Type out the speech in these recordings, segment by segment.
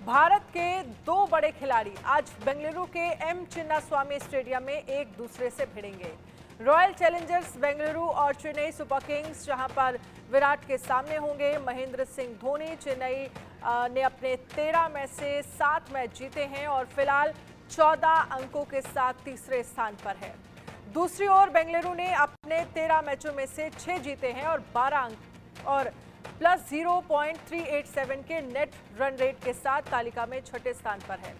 भारत के दो बड़े खिलाड़ी आज बेंगलुरु के एम चिन्नास्वामी स्टेडियम में एक दूसरे से भिड़ेंगे। रॉयल चैलेंजर्स बेंगलुरु और चेन्नई सुपर किंग्स, जहां पर विराट के सामने होंगे महेंद्र सिंह धोनी। चेन्नई ने अपने 13 में से 7 मैच जीते हैं और फिलहाल 14 अंकों के साथ तीसरे स्थान पर है। दूसरी ओर बेंगलुरु ने अपने 13 मैचों में से 6 जीते हैं और 12 अंक और प्लस 0.387 के नेट रन रेट के साथ तालिका में छठे स्थान पर है।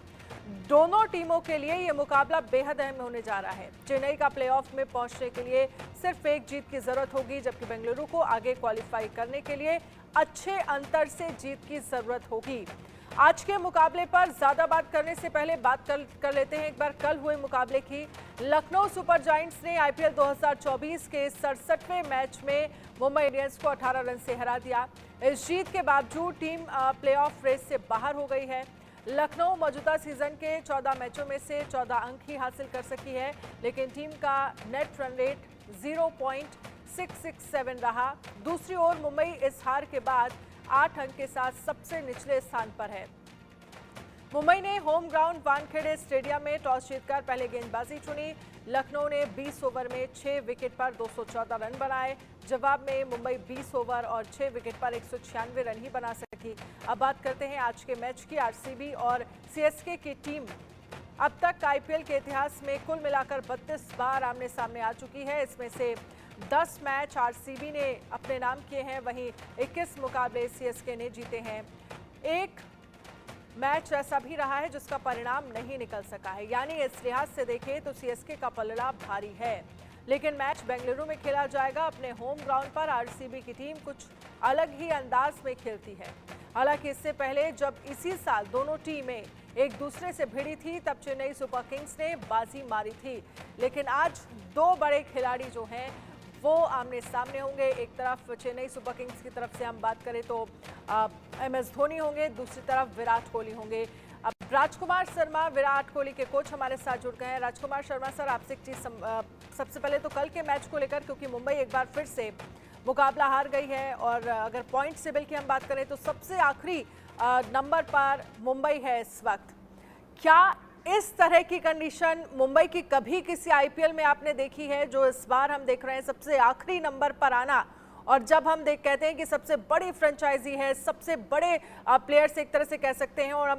दोनों टीमों के लिए यह मुकाबला बेहद अहम होने जा रहा है। चेन्नई का प्लेऑफ में पहुंचने के लिए सिर्फ एक जीत की जरूरत होगी, जबकि बेंगलुरु को आगे क्वालिफाई करने के लिए अच्छे अंतर से जीत की जरूरत होगी। आज के मुकाबले पर ज्यादा बात करने से पहले बात कर लेते हैं एक बार कल हुए मुकाबले की। लखनऊ सुपर जायंट्स ने आईपीएल 2024 के 67वें मैच में मुंबई इंडियंस को 18 रन से हरा दिया। इस जीत के बावजूद टीम प्लेऑफ रेस से बाहर हो गई है। लखनऊ मौजूदा सीजन के 14 मैचों में से 14 अंक ही हासिल कर सकी है, लेकिन टीम का नेट रन रेट 0.667 रहा। दूसरी ओर मुंबई इस हार के बाद 8 अंक के साथ सबसे निचले स्थान पर है। मुंबई ने होम ग्राउंड वानखेड़े स्टेडियम में टॉस जीतकर पहले गेंदबाजी चुनी। लखनऊ ने 20 ओवर में 6 विकेट पर 214 रन बनाए। जवाब में मुंबई 20 ओवर और 6 विकेट पर 196 रन ही बना सकी। अब बात करते हैं आज के मैच की। आरसीबी और सीएसके की टीम अब तक आईपीएल के इतिहास में कुल मिलाकर 32 बार आमने सामने आ चुकी है। इसमें से 10 मैच आरसीबी ने अपने नाम किए हैं, वहीं 21 मुकाबले सीएसके ने जीते हैं। एक मैच ऐसा भी रहा है जिसका परिणाम नहीं निकल सका है, यानी इस लिहाज से देखें तो सीएसके का पलड़ा भारी है। लेकिन मैच बेंगलुरु में खेला जाएगा अपने होम ग्राउंड पर। आरसीबी की टीम कुछ अलग ही अंदाज में खेलती है। हालांकि इससे पहले जब इसी साल दोनों टीमें एक दूसरे से भिड़ी थी, तब चेन्नई सुपर किंग्स ने बाजी मारी थी। लेकिन आज दो बड़े खिलाड़ी जो हैं वो आमने सामने होंगे। एक तरफ चेन्नई सुपर किंग्स की तरफ से हम बात करें तो एमएस धोनी होंगे, दूसरी तरफ विराट कोहली होंगे। अब राजकुमार शर्मा, विराट कोहली के कोच, हमारे साथ जुड़ गए हैं। राजकुमार शर्मा सर, आपसे एक चीज सबसे पहले तो कल के मैच को लेकर, क्योंकि मुंबई एक बार फिर से मुकाबला हार गई है और अगर पॉइंट टेबल की हम बात करें तो सबसे आखिरी नंबर पर मुंबई है इस वक्त। क्या इस तरह की कंडीशन मुंबई की कभी किसी आईपीएल में आपने देखी है, जो इस बार हम देख रहे हैं सबसे आखिरी नंबर पर आना? और जब हम कहते हैं कि सबसे बड़ी फ्रेंचाइजी है, सबसे बड़े प्लेयर्स एक तरह से कह सकते हैं, और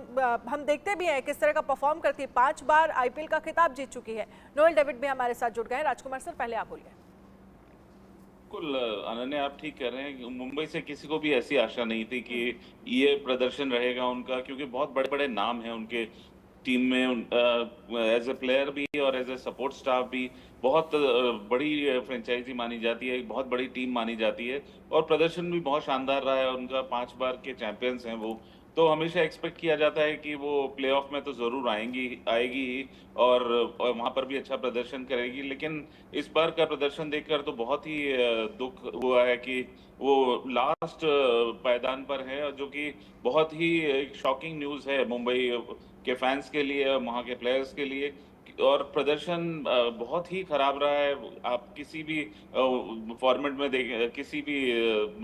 हम देखते भी हैं किस तरह का परफॉर्म करती है। 5 बार आईपीएल का खिताब जीत चुकी है। नोएल डेविड भी हमारे साथ जुड़ गए हैं। राजकुमार सर, पहले आप बोलिए। बिल्कुल अनन्या, आप ठीक कह रहे हैं। मुंबई से किसी को भी ऐसी आशा नहीं थी कि ये प्रदर्शन रहेगा उनका, क्योंकि बहुत बड़े बड़े नाम हैं उनके टीम में। एज ए प्लेयर भी और एज ए सपोर्ट स्टाफ भी बहुत बड़ी फ्रेंचाइजी मानी जाती है, एक बहुत बड़ी टीम मानी जाती है। और प्रदर्शन भी बहुत शानदार रहा है उनका। 5 बार के चैंपियंस हैं वो। तो हमेशा एक्सपेक्ट किया जाता है कि वो प्लेऑफ में तो जरूर आएगी ही और वहां पर भी अच्छा प्रदर्शन करेगी। लेकिन इस बार का प्रदर्शन देखकर तो बहुत ही दुख हुआ है कि वो लास्ट पायदान पर है, जो कि बहुत ही एक शॉकिंग न्यूज है मुंबई के फैंस के लिए, वहां के प्लेयर्स के लिए। और प्रदर्शन बहुत ही खराब रहा है। आप किसी भी फॉर्मेट में देखें, किसी भी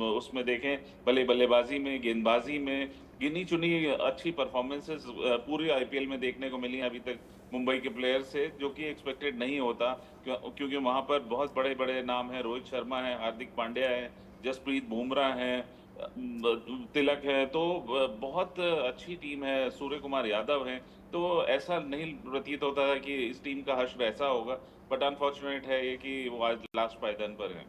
उसमें देखें, भले बल्लेबाजी में, गेंदबाजी में, गिनी चुनी अच्छी परफॉर्मेंसेस पूरी आईपीएल में देखने को मिली अभी तक मुंबई के प्लेयर से, जो कि एक्सपेक्टेड नहीं होता। क्योंकि वहां पर बहुत बड़े बड़े नाम हैं। रोहित शर्मा है, हार्दिक पांड्या है, जसप्रीत बुमराह है, तिलक है। तो बहुत अच्छी टीम है, सूर्य कुमार यादव है। तो ऐसा नहीं प्रतीत होता था कि इस टीम का हश्र ऐसा होगा। बट अनफॉर्चुनेट है ये कि वो आज लास्ट पायदान पर है।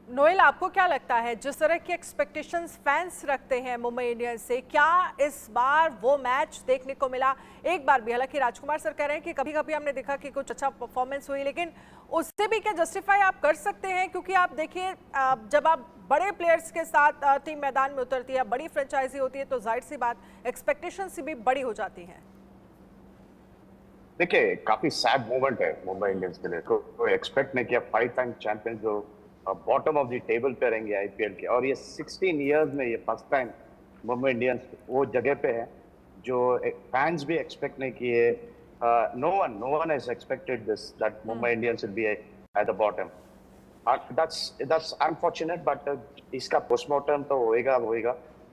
नोएल, आपको क्या लगता है, जिस तरह की एक्सपेक्टेशंस फैंस रखते हैं मुंबई इंडियंस से, क्या इस बार वो मैच देखने को मिला एक बार भी? हालांकि राजकुमार सर कह रहे हैं कि कभी कभी हमने देखा कि कुछ अच्छा परफॉर्मेंस हुई, लेकिन उससे भी क्या जस्टिफाई आप कर सकते हैं? क्योंकि आप देखिए, जब आप बड़े प्लेयर्स के साथ टीम मैदान में उतरती है, बड़ी फ्रेंचाइजी होती है, तो जाहिर सी बात एक्सपेक्टेशंस भी बड़ी हो जाती हैं। देखिए, काफी सैड मोमेंट है मुंबई इंडियंस के लिए। कोई एक्सपेक्ट नहीं किया 5 टाइम चैंपियन जो बॉटम ऑफ द टेबल पे रहेंगे आईपीएल के, और ये 16 इयर्स में ये फर्स्ट टाइम मुंबई इंडियंस वो जगह पे है जो फैंस भी एक्सपेक्ट नहीं किए। No one has expected this, that Mumbai Indians will be at the bottom. That's unfortunate, but इसका पोस्टमार्टम तो होएगा।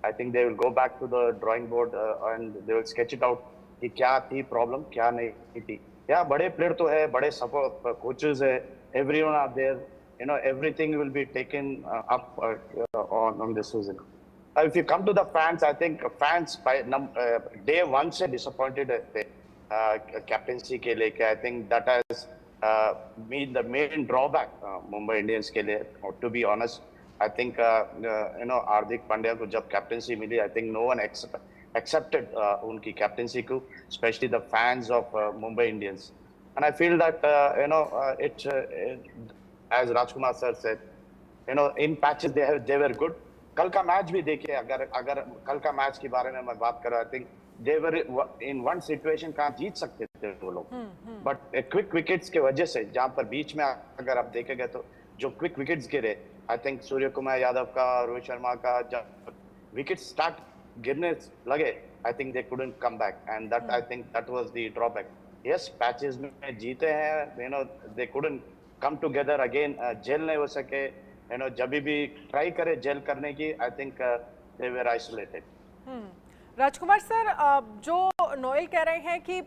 I think they will go back to the drawing board and they will sketch it out कि क्या थी problem, क्या नहीं थी। या बड़े प्लेयर तो है, बड़े सपोर्ट कोचेस है, everyone are there, you know, everything will be taken up on this season. If you come to the fans, I think fans by day one से disappointed थे captaincy के लेके. I think that has been the main drawback Mumbai Indians के लिए. To be honest, I think you know, Hardik Pandya को जब captaincy milli, I think no one accepted उनकी captaincy को, especially the fans of Mumbai Indians. And I feel that you know, as Rajkumar sir said, you know, in patches they were good. कल का match भी देखिए, अगर कल का match के बारे में मैं बात करूँ, I think they were in one situation कहाँ जीत सकते थे वो लोग, but क्विक विकेट्स के वजह से, जहाँ पर बीच में अगर आप देखेंगे तो जो क्विक विकेट्स गिरे, I think सूर्य कुमार यादव का, रोहित शर्मा का, जब विकेट स्टार्ट गिरने लगे, I think they couldn't come back, and that I think that was the drawback. Yes, patches में जीते हैं, you know, they couldn't come together again, gel नहीं हो सके, you know, जब भी ट्राई करे जेल करने की, I think they were isolated. Rajkumar sir, जो नोएल कह रहे हैं कि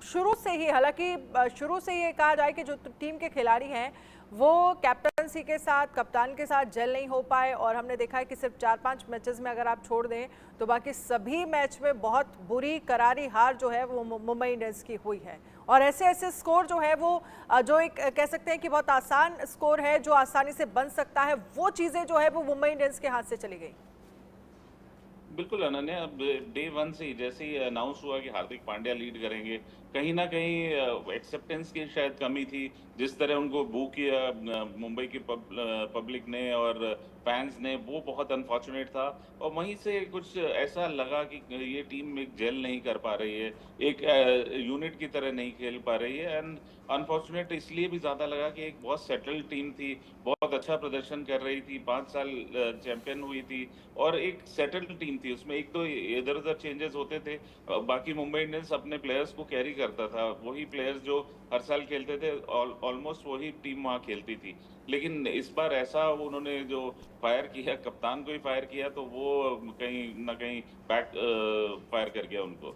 शुरू से ही, हालांकि शुरू से ये कहा जाए कि जो टीम के खिलाड़ी हैं वो कैप्टनसी के साथ, कप्तान के साथ जेल नहीं हो पाए, और हमने देखा है कि सिर्फ 4-5 मैचेस में अगर आप छोड़ दें तो बाकी सभी मैच में बहुत बुरी करारी हार जो है वो मुंबई इंडियंस की हुई है। और ऐसे स्कोर जो है वो जो एक कह सकते हैं कि बहुत आसान स्कोर है, जो आसानी से बन सकता है, वो चीज़ें जो है वो मुंबई इंडियंस के हाथ से चली गई। बिल्कुल अनन्या, अब डे वन से ही जैसे ही अनाउंस हुआ कि हार्दिक पांड्या लीड करेंगे, कहीं ना कहीं एक्सेप्टेंस की शायद कमी थी। जिस तरह उनको बू किया मुंबई की पब्लिक ने और फैंस ने, वो बहुत अनफॉर्चुनेट था। और वहीं से कुछ ऐसा लगा कि ये टीम एक जेल नहीं कर पा रही है, एक यूनिट की तरह नहीं खेल पा रही है। एंड अनफॉर्चुनेट इसलिए भी ज़्यादा लगा कि एक बहुत सेटल्ड टीम थी, बहुत अच्छा प्रदर्शन कर रही थी, 5 साल चैंपियन हुई थी, और एक सेटल्ड टीम थी। उसमें एक तो इधर उधर चेंजेस होते थे, बाकी मुंबई इंडियंस अपने प्लेयर्स को कैरी करता था, वही प्लेयर्स जो हर साल खेलते थे, ऑलमोस्ट वही टीम वहाँ खेलती थी। लेकिन इस बार ऐसा उन्होंने जो फायर किया, कप्तान को ही फायर किया, तो वो कहीं ना कहीं बैक फायर कर गया उनको।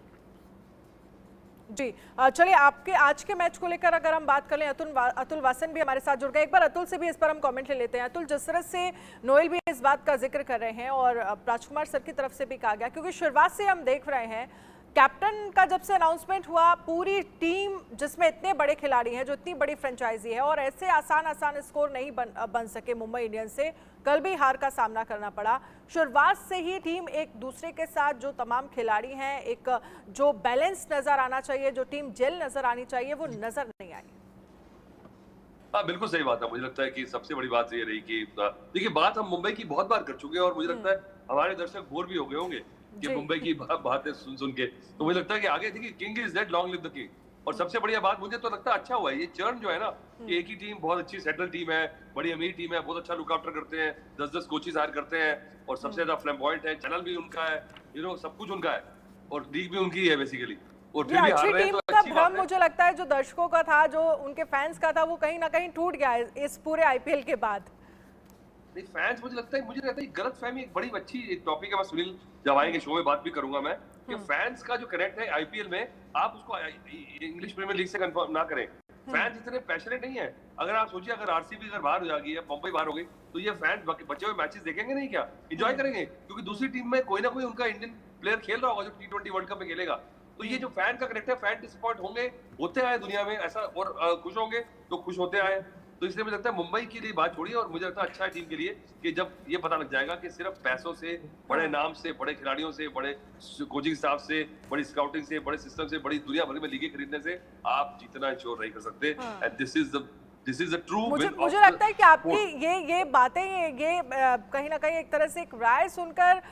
जी, चलिए आपके आज के मैच को लेकर अगर हम बात कर लें, अतुल वासन भी हमारे साथ जुड़ गए। एक बार अतुल से भी इस पर हम कमेंट ले लेते हैं। अतुल, जिस तरह से नोएल भी इस बात का जिक्र कर रहे हैं और राजकुमार सर की तरफ से भी कहा गया, क्योंकि शुरुआत से हम देख रहे हैं कैप्टन का जब से अनाउंसमेंट हुआ, पूरी टीम जिसमें इतने बड़े खिलाड़ी हैं, जो इतनी बड़ी फ्रेंचाइजी है, और ऐसे आसान स्कोर नहीं बन सके मुंबई इंडियंस से, कल भी हार का सामना करना पड़ा। शुरुआत से ही टीम एक दूसरे के साथ, जो तमाम खिलाड़ी हैं, एक जो बैलेंस नजर आना चाहिए, जो टीम जेल नजर आनी चाहिए, वो नजर नहीं आई। हाँ, बिल्कुल सही बात है। मुझे लगता है कि सबसे बड़ी बात ये रही कि देखिए, बात हम मुंबई की बहुत बार कर चुके हैं, और मुझे लगता है हमारे दर्शक बोर भी हो गए होंगे कि मुंबई की बातें सुन के। तो मुझे लगता है कि आगे देखिए, king is dead, long live the king. और सबसे बढ़िया बात मुझे तो लगता है अच्छा हुआ है ये चर्न जो है ना, कि एक ही टीम, बहुत अच्छी सेटल टीम है, बड़ी अमीर टीम है, बहुत अच्छा लुक आफ्टर करते हैं, 10-10 कोचेस हायर करते हैं, और सबसे ज्यादा फ्लैम्बॉयंट है, चैनल भी उनका है, यू नो, सब कुछ उनका है, और लीग भी उनकी है बेसिकली। और फिर भी हार रहे हैं तो अच्छी बात है। मुझे लगता है जो दर्शकों का था, जो उनके फैंस का था, वो कहीं ना कहीं टूट गया है इस पूरे आईपीएल के बाद। नहीं, फैंस मुझे लगता है गलत फहमी, एक बड़ी अच्छी एक टॉपिक है। मैं सुनील जब आएंगे शो में बात भी करूंगा मैं, कि फैंस का जो कनेक्ट है आईपीएल में, आप उसको इंग्लिश प्रीमियर लीग से कंफर्म ना करें। फैंस इतने पैशनेट नहीं है। अगर आप सोचिए, अगर आरसीबी अगर बाहर हो जाएगी या मुंबई बाहर हो गई, तो ये फैंस बचे हुए मैचेस देखेंगे नहीं क्या? एंजॉय करेंगे, क्योंकि दूसरी टीम में कोई ना कोई उनका इंडियन प्लेयर खेल रहा होगा जो T20 वर्ल्ड कप में खेलेगा। तो ये जो फैन का कनेक्ट है, फैन डिसअपॉइंट होंगे, होते आए दुनिया में ऐसा, और खुश होंगे तो खुश होते आए। तो इसलिए मुझे लगता है मुंबई के लिए बात छोड़िए, और मुझे लगता है अच्छा है टीम के लिए कि जब ये पता लग जाएगा कि सिर्फ पैसों से, बड़े नाम से, बड़े खिलाड़ियों से, बड़े कोचिंग स्टाफ से, बड़ी स्काउटिंग से, बड़े सिस्टम से, बड़ी दुनिया भर में लीगें खरीदने से आप जितना इंश्योर नहीं कर सकते। And this is the true win. मुझे लगता है कि आपकी ये बातें, ये कहीं ना कहीं एक तरह से एक राय सुनकर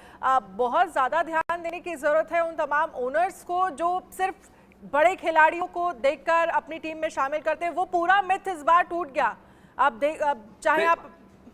बहुत ज्यादा ध्यान देने की जरूरत है उन तमाम ओनर्स को, जो सिर्फ बड़े खिलाड़ियों को देखकर अपनी टीम में शामिल करते हैं। वो पूरा मिथ इस बार टूट गया। आप चाहे आप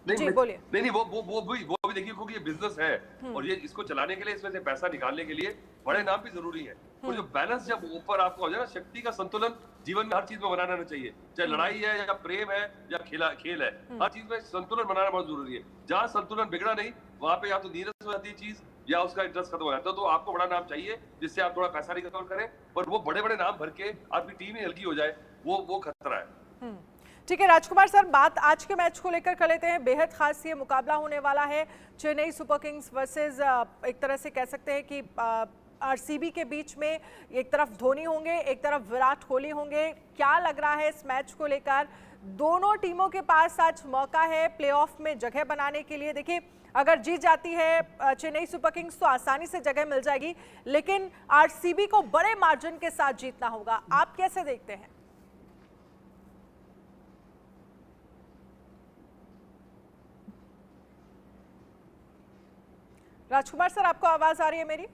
जी बोलिए। नहीं, वो भी देखिए, क्योंकि ये बिजनेस है, और ये इसको चलाने के लिए, इसमें से पैसा निकालने के लिए बड़े नाम भी जरूरी है। और जो बैलेंस जब ऊपर आपको हो जाए ना, शक्ति का संतुलन जीवन में हर चीज में बनाना रहना चाहिए, चाहे लड़ाई है या प्रेम है या खेल है, हर चीज में संतुलन बनाना बहुत जरूरी है। जहाँ संतुलन बिगड़ा नहीं, वहां पे या तो नीरस हो जाती है चीज, या उसका इंटरेस्ट खत्म हो जाता है। तो आपको बड़ा नाम चाहिए जिससे आप थोड़ा पैसा रिकवर करें, पर वो बड़े बड़े नाम भर के आपकी टीम ही हल्की हो जाए, वो खतरा है। ठीक है राजकुमार सर, बात आज के मैच को लेकर कर लेते हैं। बेहद खास ये मुकाबला होने वाला है, चेन्नई सुपर किंग्स वर्सेस एक तरह से कह सकते हैं कि आरसीबी के बीच में। एक तरफ धोनी होंगे, एक तरफ विराट कोहली होंगे। क्या लग रहा है इस मैच को लेकर? दोनों टीमों के पास आज मौका है प्लेऑफ में जगह बनाने के लिए। देखिए, अगर जीत जाती है चेन्नई सुपर किंग्स तो आसानी से जगह मिल जाएगी, लेकिन आरसीबी को बड़े मार्जिन के साथ जीतना होगा। आप कैसे देखते हैं? राजकुमार सर, आपको आवाज आ रही है मेरी?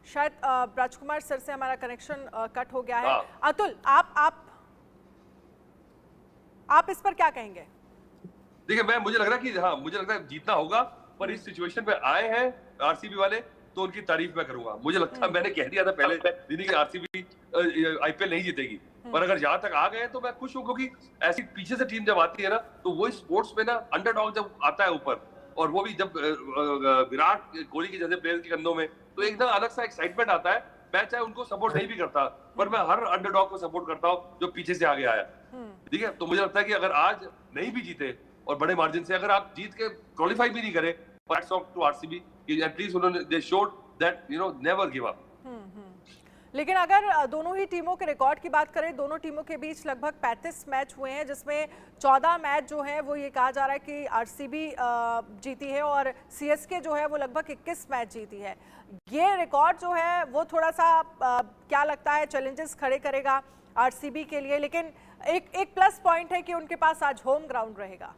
शायद राजकुमार सर से हमारा कनेक्शन कट हो गया है। अतुल, आप इस पर क्या कहेंगे? देखिए, मुझे लग रहा है जीतना होगा, पर इस सिचुएशन पे आए हैं आरसीबी वाले तो उनकी तारीफ मैं करूंगा। मुझे लगता है मैंने कह दिया था पहले दिन कि आरसीबी आईपीएल नहीं जीतेगी, पर अगर यहाँ तक आ गए तो मैं खुश हूँ, क्योंकि ऐसी पीछे से टीम जब आती है ना, तो वो स्पोर्ट्स में ना अंडरडॉग जब आता है ऊपर, और वो भी जब विराट कोहली के जैसे प्लेयर के कंधों में, तो एक ना अलग सा एक्साइटमेंट आता है। मैं चाहे उनको सपोर्ट नहीं भी करता, पर मैं हर अंडरडॉग को सपोर्ट करता हूँ जो पीछे से आगे आया। ठीक है, तो मुझे लगता है कि अगर आज नहीं भी जीते और बड़े मार्जिन से अगर आप जीत के क्वालिफाई भी नहीं करे, हैट्स ऑफ टू आरसीबी कि एटलीस्ट उन्होंने they showed that never give up. लेकिन अगर दोनों ही टीमों के रिकॉर्ड की बात करें, दोनों टीमों के बीच लगभग 35 मैच हुए हैं, जिसमें 14 मैच जो है वो ये कहा जा रहा है कि आरसीबी जीती है, और सीएसके जो है वो लगभग 21 मैच जीती है। ये रिकॉर्ड जो है वो थोड़ा सा क्या लगता है चैलेंजेस खड़े करेगा आरसीबी के लिए, लेकिन एक प्लस पॉइंट है कि उनके पास आज होम ग्राउंड रहेगा।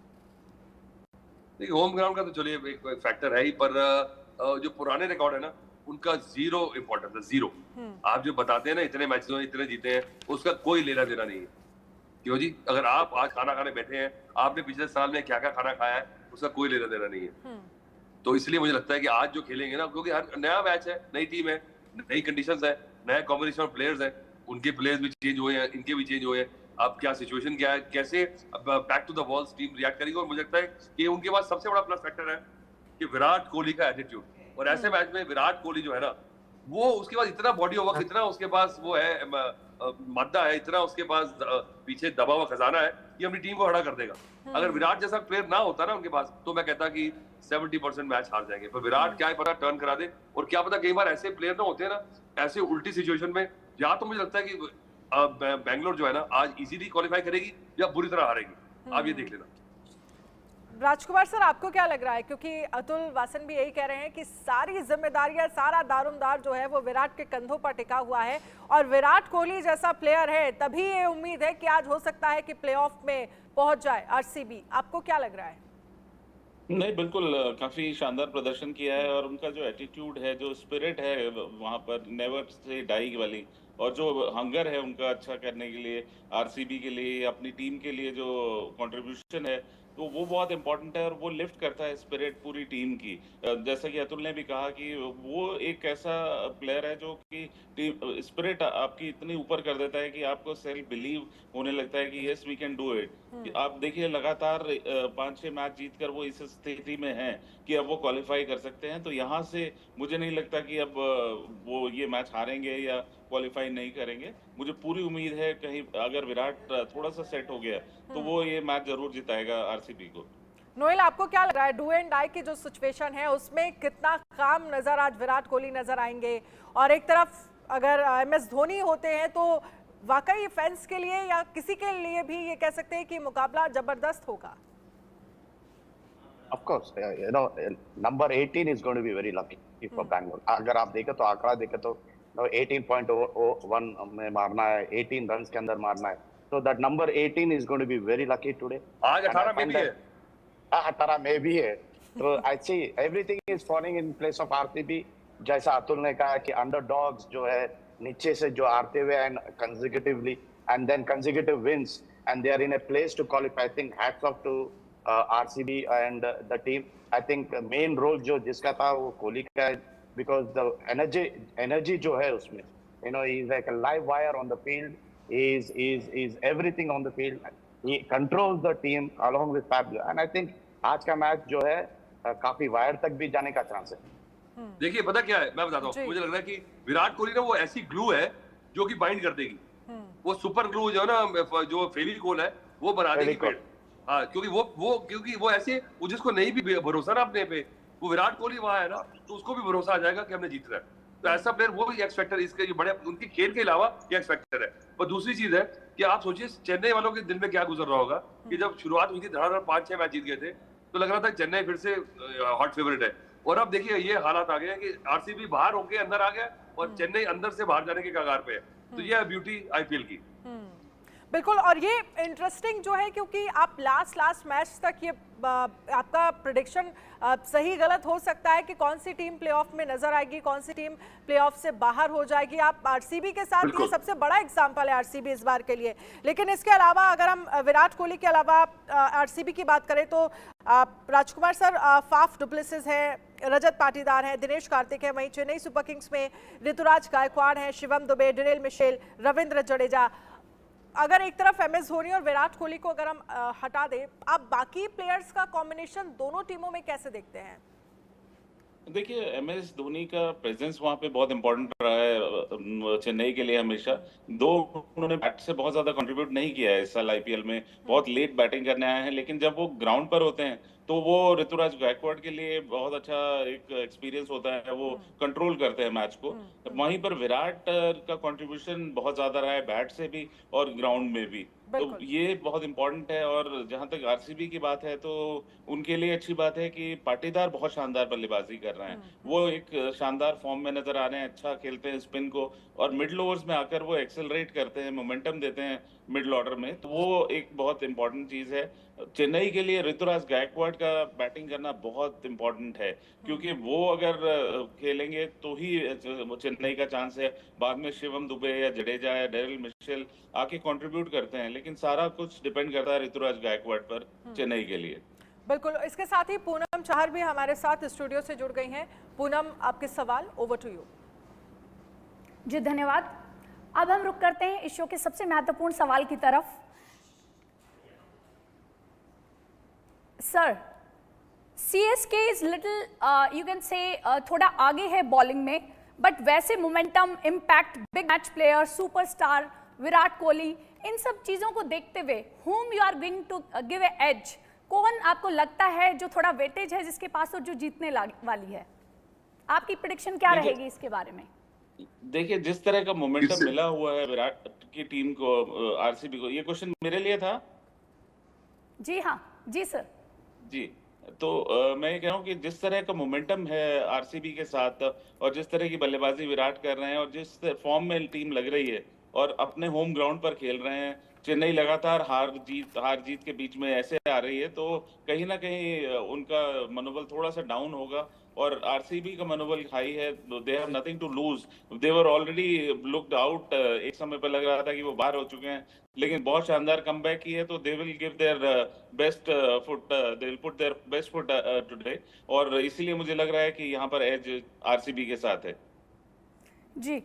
देखिए, होम ग्राउंड का तो चलिए एक फैक्टर है ही, पर जो पुराने रिकॉर्ड है ना, उनका जीरो इंपॉर्टेंस है, जीरो। आप जो बताते हैं ना इतने मैच इतने जीते हैं, उसका कोई लेना देना नहीं है। क्यों जी? अगर आप आज खाना खाने बैठे हैं, आपने पिछले साल में क्या क्या खाना खाया है, उसका कोई लेना देना नहीं है। तो इसलिए मुझे लगता है कि आज जो खेलेंगे ना, क्योंकि हर नया मैच है, नई टीम है, नई कंडीशंस है, नया कॉम्बिनेशन ऑफ प्लेयर्स है, उनके प्लेयर्स भी चेंज हुए हैं, इनके भी चेंज हुए हैं। अब क्या सिचुएशन क्या है, कैसे back to the walls team react करेगी, और मुझे लगता है कि उनके पास सबसे बड़ा प्लस फैक्टर है कि विराट कोहली का एटीट्यूड। और ऐसे मैच में विराट कोहली जो है ना, वो उसके पास इतना बॉडी वर्क, इतना उसके पास वो है मादा है, इतना उसके पास पीछे दबा हुआ खजाना है कि अपनी टीम को खड़ा कर देगा। अगर विराट जैसा प्लेयर ना होता ना उनके पास, तो मैं कहता कि 70% मैच हार जाएंगे। पर विराट क्या है पता टर्न करा दे, और क्या पता कई बार ऐसे प्लेयर ना होते हैं ना, ऐसे उल्टी सिचुएशन में, या तो मुझे लगता है कि बैंगलोर जो है ना आज इजीली क्वालिफाई करेगी या बुरी तरह हारेगी। आप ये देख लेना। राजकुमार सर, आपको क्या लग रहा है? क्योंकि अतुल वासन भी यही कह रहे हैं कि सारी जिम्मेदारियां, सारा दारोमदार जो है वो विराट के कंधों पर टिका हुआ है, और विराट कोहली जैसा प्लेयर है तभी ये उम्मीद है कि आज हो सकता है कि प्लेऑफ में पहुंच जाए आरसीबी। आपको क्या लग रहा है? नहीं, बिल्कुल काफी शानदार प्रदर्शन किया है, और उनका जो एटीट्यूड है, जो स्पिरिट है वहां पर, नेवर से डाई वाली, और जो हंगर है उनका अच्छा करने के लिए, आरसीबी के लिए, अपनी टीम के लिए जो कंट्रीब्यूशन है, तो वो बहुत इंपॉर्टेंट है, और वो लिफ्ट करता है स्पिरिट पूरी टीम की। जैसा कि अतुल ने भी कहा कि वो एक ऐसा प्लेयर है जो कि टीम स्पिरिट आपकी इतनी ऊपर कर देता है कि आपको सेल्फ बिलीव होने लगता है कि yes we can do it. आप देखिए, लगातार 5-6 मैच जीतकर वो इस स्थिति में हैं कि अब वो क्वालिफाई कर सकते हैं। तो यहाँ से मुझे नहीं लगता कि अब वो ये मैच हारेंगे या क्वालिफाई नहीं करेंगे। मुझे पूरी उम्मीद है कहीं अगर विराट थोड़ा सा सेट हो गया तो वो ये मैच जरूर जिताएगा आरसीबी को। नोएल, आपको क्या लग रहा है, डू एंड डाई की जो सिचुएशन है उसमें कितना काम नजर आज विराट कोहली नजर आएंगे, और एक तरफ अगर एमएस धोनी होते हैं तो वाकई फैंस के लिए या किसी के लिए भी ये कह सकते हैं कि मुकाबला जबरदस्त होगा? Of course, number 18 is going to be very lucky for Bangalore. अगर आप देखें तो आंकड़ा देखें तो 18.01 में मारना है, 18 रन के अंदर मारना है, so that number 18 is going to be very lucky today. आज 18 में भी है। 18 में भी है, तो I see everything is falling in place of RCB. जैसा अतुल ने कहा कि अंडरडॉग्स जो है नीचे से जो आते हुए and consecutively and then consecutive wins and they are in a place to qualify. I think hats off to RCB and the team. I think main role जो जिसका था वो कोहली का है, because the energy जो है उसमें, he's like a live wire on the field. Is everything on the field. He controls the team along with Fabio, and I think आज का मैच जो है काफी वायर तक भी जाने का चांस है। देखिए पता क्या है, मैं बताता हूँ, मुझे लग रहा है कि विराट कोहली ना वो ऐसी ग्लू है जो कि बाइंड कर देगी। वो सुपर ग्लू जो है ना, जो फेविकोल है वो बना देगी पेड़। हाँ, क्योंकि वो ऐसे, वो जिसको नहीं भी भरोसा ना अपने पे, वो विराट कोहली वहां है ना, तो उसको भी भरोसा आ जाएगा कि हमने जीतना है। तो ऐसा प्लेयर वो ही एक्स फैक्टर, इसके जो बड़े उनके खेल के अलावा ये एक्स फैक्टर है। पर दूसरी चीज है कि आप सोचिए चेन्नई वालों के दिल में क्या गुजर रहा होगा कि जब शुरुआत हुई थी, धड़ाधड़ 5-6 मैच जीत गए थे, तो लग रहा था चेन्नई फिर से हॉट फेवरेट है। और अब देखिए ये हालात आ गए हैं कि आरसीबी बाहर होके अंदर आ गया और चेन्नई अंदर से बाहर जाने के कगार पे है। तो ये है ब्यूटी आईपीएल की। बिल्कुल, और ये इंटरेस्टिंग जो है क्योंकि आप लास्ट मैच तक ये आपका प्रेडिक्शन सही गलत हो सकता है कि कौन सी टीम प्लेऑफ में नजर आएगी, कौन सी टीम प्लेऑफ से बाहर हो जाएगी। आप आरसीबी के साथ, ये सबसे बड़ा एग्जांपल है आरसीबी इस बार के लिए। लेकिन इसके अलावा अगर हम विराट कोहली के अलावा आरसीबी की बात करें तो राजकुमार सर, फाफ डुप्लेसिस है, रजत पाटीदार है, दिनेश कार्तिक है, वहीं चेन्नई सुपर किंग्स में ऋतुराज गायकवाड़ है, शिवम दुबे, डेरिल मिशेल, रविंद्र जडेजा। अगर एक तरफ एमएस धोनी और विराट कोहली को अगर हम हटा दें, आप बाकी प्लेयर्स का कॉम्बिनेशन दोनों टीमों में कैसे देखते हैं? देखिए, एमएस धोनी का प्रेजेंस वहां पे बहुत इंपॉर्टेंट रहा है चेन्नई के लिए हमेशा। उन्होंने बैट से बहुत ज्यादा कंट्रीब्यूट नहीं किया है इस साल आईपीएल में, बहुत लेट बैटिंग करने आए हैं, लेकिन जब वो ग्राउंड पर होते हैं तो वो ऋतुराज गायकवाड़ के लिए बहुत अच्छा एक एक्सपीरियंस होता है, वो कंट्रोल करते हैं मैच को। वहीं पर विराट का कंट्रीब्यूशन बहुत ज्यादा रहा है बैट से भी और ग्राउंड में भी, तो ये बहुत इंपॉर्टेंट है। और जहां तक आरसीबी की बात है तो उनके लिए अच्छी बात है कि पाटीदार बहुत शानदार बल्लेबाजी कर रहे हैं, वो एक शानदार फॉर्म में नजर आ रहे हैं, अच्छा खेलते हैं स्पिन को, और मिडिल ओवर्स में आकर वो एक्सेलरेट करते हैं, मोमेंटम देते हैं मिडिल ऑर्डर में, तो वो एक बहुत इंपॉर्टेंट चीज है। चेन्नई के लिए ऋतुराज गायकवाड़ का बैटिंग करना बहुत इंपॉर्टेंट है, क्योंकि वो अगर खेलेंगे तो ही चेन्नई का चांस है। बाद में शिवम दुबे या जडेजा या डेरिल मिशेल आके कंट्रीब्यूट करते हैं, लेकिन सारा कुछ डिपेंड करता है ऋतुराज गायकवाड़ पर चेन्नई के लिए। बिल्कुल, इसके साथ ही पूनम चाहर भी हमारे साथ स्टूडियो से जुड़ गई हैं। पूनम, आपके सवाल, ओवर टू यू। जी धन्यवाद। अब हम रुक करते हैं इस शो के सबसे महत्वपूर्ण सवाल की तरफ। Sir, CSK is little you can say थोड़ा आगे है बॉलिंग में, बट वैसे momentum, impact, big match player, superstar Virat Kohli, इन सब चीजों को देखते हुए whom you are going to give a edge, कौन आपको लगता है जो थोड़ा वेटेज है जिसके पास, और जो जीतने वाली है? आपकी प्रेडिक्शन क्या रहेगी इसके बारे में? देखिए, जिस तरह का मोमेंटम मिला हुआ है विराट की टीम को, आरसीबी को, ये क्वेश्चन मेरे लिए था? जी हाँ, जी सर। जी, तो मैं ये कह रहा हूँ कि जिस तरह का मोमेंटम है आरसीबी के साथ, और जिस तरह की बल्लेबाजी विराट कर रहे हैं, और जिस फॉर्म में टीम लग रही है और अपने होम ग्राउंड पर खेल रहे हैं, चेन्नई लगातार हार जीत के बीच में ऐसे आ रही है, तो कहीं ना कहीं उनका मनोबल थोड़ा सा डाउन होगा, और आरसीबी का मनोबल हाई है। They have nothing to lose, they were already looked out. एक समय पर लग रहा था कि वो बाहर हो चुके हैं, लेकिन बहुत शानदार कमबैक की है, तो they will give their best foot, they will put their best foot today, और इसीलिए मुझे लग रहा है कि यहाँ पर एज आरसीबी के साथ है। जी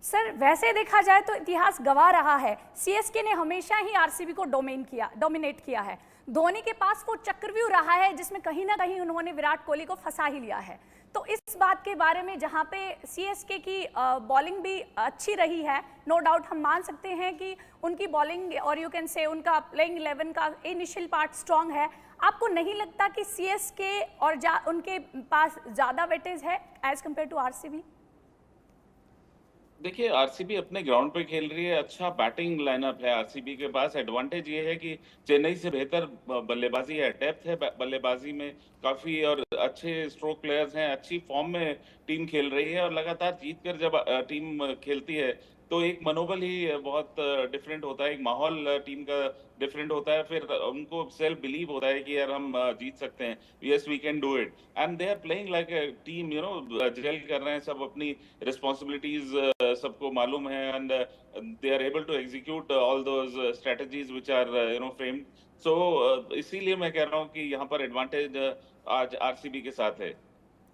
सर, वैसे देखा जाए तो इतिहास गवाह रहा है, सीएसके ने हमेशा ही आरसीबी को डोमिनेट किया है। धोनी के पास वो चक्रव्यूह रहा है जिसमें कहीं ना कहीं उन्होंने विराट कोहली को फंसा ही लिया है। तो इस बात के बारे में, जहां पे सीएसके की बॉलिंग भी अच्छी रही है, नो डाउट हम मान सकते हैं कि उनकी बॉलिंग और यू कैन से उनका प्लेइंग 11 का इनिशियल पार्ट स्ट्रांग है, आपको नहीं लगता कि सीएसके और उनके पास ज्यादा वेटेज है एज कम्पेयर टू आरसीबी? देखिए, आरसीबी अपने ग्राउंड पे खेल रही है, अच्छा बैटिंग लाइनअप है आरसीबी के पास। एडवांटेज ये है कि चेन्नई से बेहतर बल्लेबाजी है, डेप्थ है बल्लेबाजी में काफी, और अच्छे स्ट्रोक प्लेयर्स हैं, अच्छी फॉर्म में टीम खेल रही है, और लगातार जीतकर जब टीम खेलती है तो एक मनोबल ही बहुत डिफरेंट होता है, एक माहौल टीम का डिफरेंट होता है, फिर उनको सेल्फ बिलीव होता है कि यार हम जीत सकते हैं, yes we can do it, and they are playing like a team, you know, gel कर रहे हैं सब, अपनी रिस्पॉन्सिबिलिटीज सबको मालूम है, and they are able to execute all those strategies which are you know framed. So इसीलिए मैं कह रहा हूँ कि यहाँ पर एडवांटेज आज आरसीबी के साथ है।